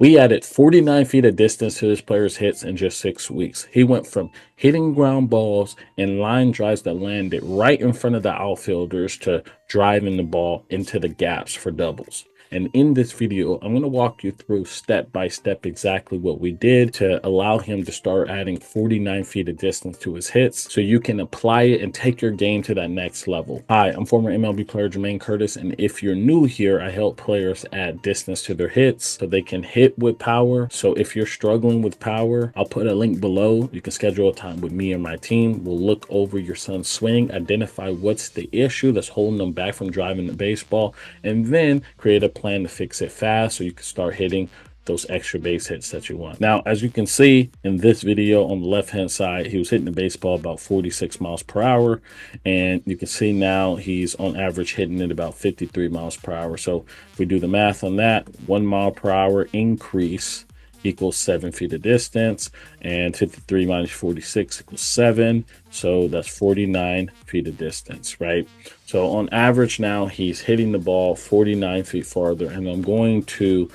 We added 49 feet of distance to this player's hits in just 6 weeks. He went from hitting ground balls and line drives that landed right in front of the outfielders to driving the ball into the gaps for doubles. And in this video, I'm going to walk you through step by step exactly what we did to allow him to start adding 49 feet of distance to his hits so you can apply it and take your game to that next level. Hi, I'm former MLB player Jermaine Curtis, and if you're new here, I help players add distance to their hits so they can hit with power. So if you're struggling with power, I'll put a link below. You can schedule a time with me or my team. We'll look over your son's swing, identify what's the issue that's holding them back from driving the baseball, and then create a plan to fix it fast so you can start hitting those extra base hits that you want. Now, as you can see in this video on the left hand side, he was hitting the baseball about 46 miles per hour, and you can see now he's on average hitting it about 53 miles per hour. So if we do the math on that, 1 mile per hour increase equals 7 feet of distance, and 53 minus 46 equals 7. So that's 49 feet of distance, right? So on average now he's hitting the ball 49 feet farther, and I'm going to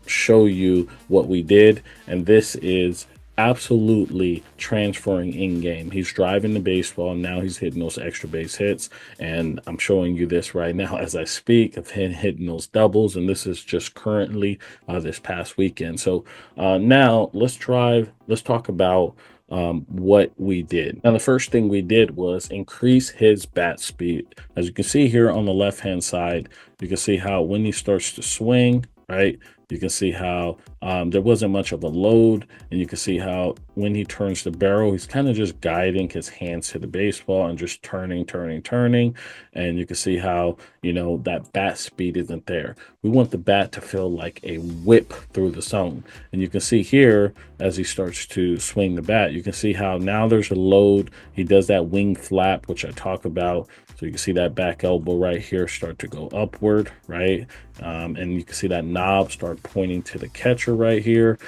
show you what we did. And this is absolutely transferring in game. He's driving the baseball, and now he's hitting those extra base hits, and I'm showing you this right now as I speak of him hitting those doubles, and this is just currently this past weekend. So now let's talk about what we did. Now, the first thing we did was increase his bat speed. As you can see here on the left hand side, you can see how when he starts to swing, right, you can see how there wasn't much of a load, and you can see how when he turns the barrel, he's kind of just guiding his hands to the baseball and just turning. And you can see how, you know, that bat speed isn't there. We want the bat to feel like a whip through the zone. And you can see here, as he starts to swing the bat, you can see how now there's a load. He does that wing flap, which I talk about. So you can see that back elbow right here start to go upward, right? And you can see that knob start pointing to the catcher right here.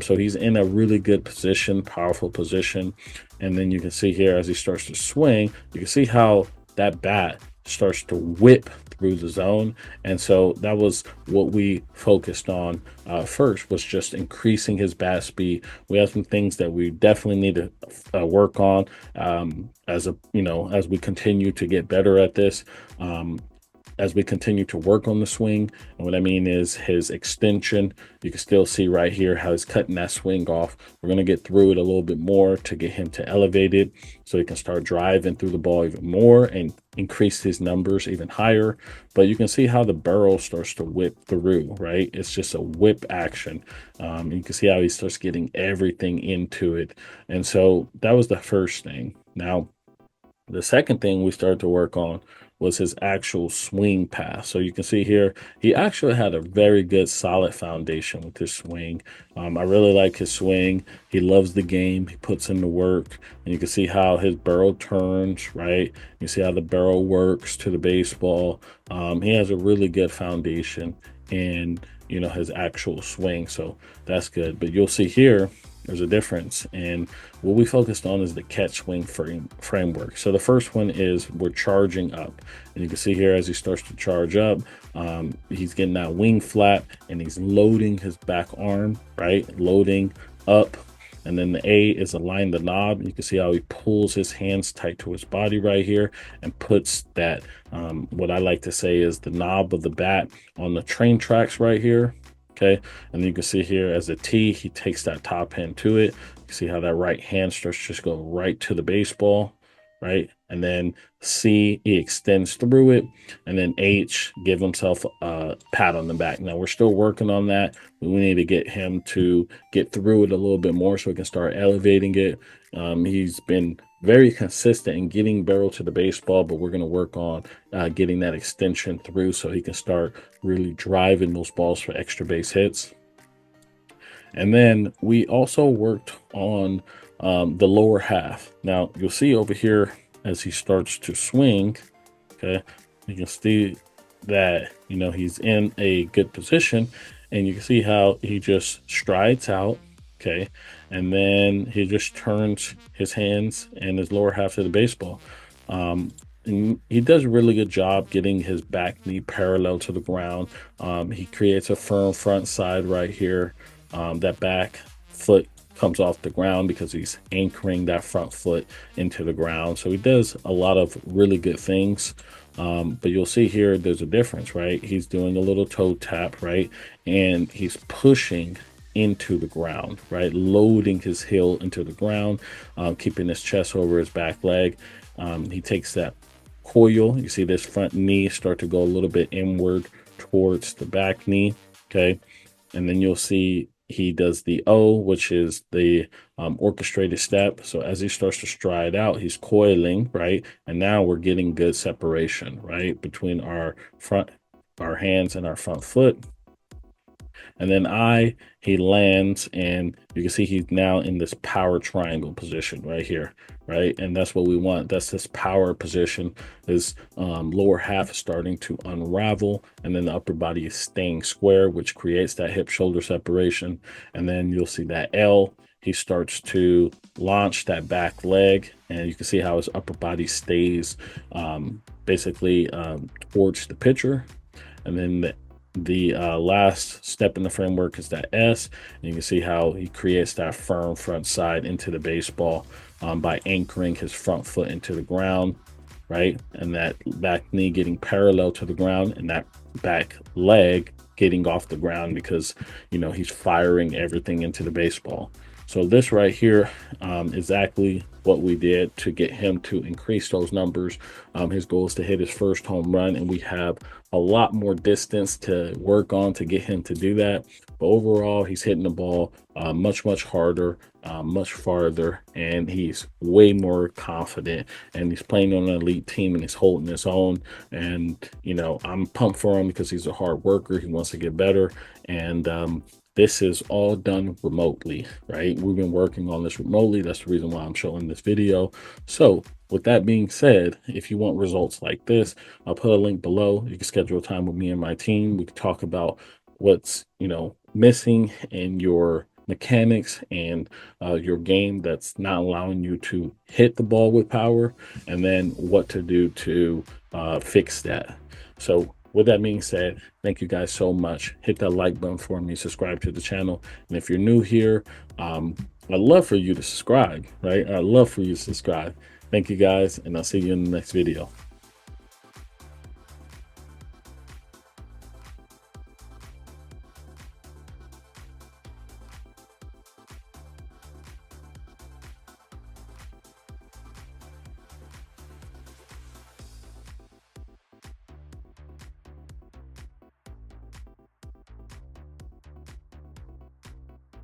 So he's in a really good position, powerful position. And then you can see here as he starts to swing, you can see how that bat starts to whip through the zone. And so that was what we focused on first, was just increasing his bat speed. We have some things that we definitely need to work on as we continue to get better at this. As we continue to work on the swing. And what I mean is his extension. You can still see right here how he's cutting that swing off. We're going to get through it a little bit more to get him to elevate it so he can start driving through the ball even more and increase his numbers even higher. But you can see how the barrel starts to whip through, right? It's just a whip action. You can see how he starts getting everything into it. And so that was the first thing. Now, the second thing we started to work on was his actual swing path. So you can see here, he actually had a very good solid foundation with his swing. I really like his swing. He loves the game. He puts in the work, and you can see how his barrel turns, right? You see how the barrel works to the baseball. He has a really good foundation in, you know, his actual swing. So that's good. But you'll see here, there's a difference, and what we focused on is the catch swing framework. So the first one is we're charging up, and you can see here as he starts to charge up, he's getting that wing flap, and he's loading his back arm, right? Loading up. And then the A is align the knob. You can see how he pulls his hands tight to his body right here and puts that, what I like to say is the knob of the bat on the train tracks right here. Okay, and you can see here as a T, he takes that top hand to it. You see how that right hand starts to just go right to the baseball, right? And then C, he extends through it. And then H, give himself a pat on the back. Now, we're still working on that. We need to get him to get through it a little bit more so we can start elevating it. He's been very consistent in getting barrel to the baseball, but we're going to work on getting that extension through so he can start really driving those balls for extra base hits. And then we also worked on the lower half. Now, you'll see over here as he starts to swing, okay, you can see that, you know, he's in a good position, and you can see how he just strides out, okay, and then he just turns his hands and his lower half to the baseball. And he does a really good job getting his back knee parallel to the ground. He creates a firm front side right here. That back foot comes off the ground because he's anchoring that front foot into the ground. So he does a lot of really good things. But you'll see here, there's a difference, right? He's doing a little toe tap, right? And he's pushing into the ground, right? Loading his heel into the ground, keeping his chest over his back leg. He takes that coil. You see this front knee start to go a little bit inward towards the back knee. Okay. And then you'll see he does the O, which is the orchestrated step. So as he starts to stride out, he's coiling, right? And now we're getting good separation, right? Between our hands and our front foot. And then he lands, and you can see he's now in this power triangle position right here, right? And that's what we want. That's this power position. His lower half is starting to unravel, and then the upper body is staying square, which creates that hip shoulder separation. And then you'll see that L. He starts to launch that back leg, and you can see how his upper body stays basically towards the pitcher. And then the last step in the framework is that S, and you can see how he creates that firm front side into the baseball by anchoring his front foot into the ground, right? And that back knee getting parallel to the ground, and that back leg getting off the ground because, you know, he's firing everything into the baseball. So this right here, exactly what we did to get him to increase those numbers. His goal is to hit his first home run, and we have a lot more distance to work on to get him to do that. But overall, he's hitting the ball much, much harder, much farther, and he's way more confident. And he's playing on an elite team, and he's holding his own. And, you know, I'm pumped for him because he's a hard worker. He wants to get better. And this is all done remotely, right? We've been working on this remotely. That's the reason why I'm showing this video. So with that being said, if you want results like this, I'll put a link below. You can schedule a time with me and my team. We can talk about what's, you know, missing in your mechanics and your game that's not allowing you to hit the ball with power, and then what to do to fix that. So with that being said, thank you guys so much. Hit that like button for me, subscribe to the channel. And if you're new here, I'd love for you to subscribe, right? I'd love for you to subscribe. Thank you guys, and I'll see you in the next video.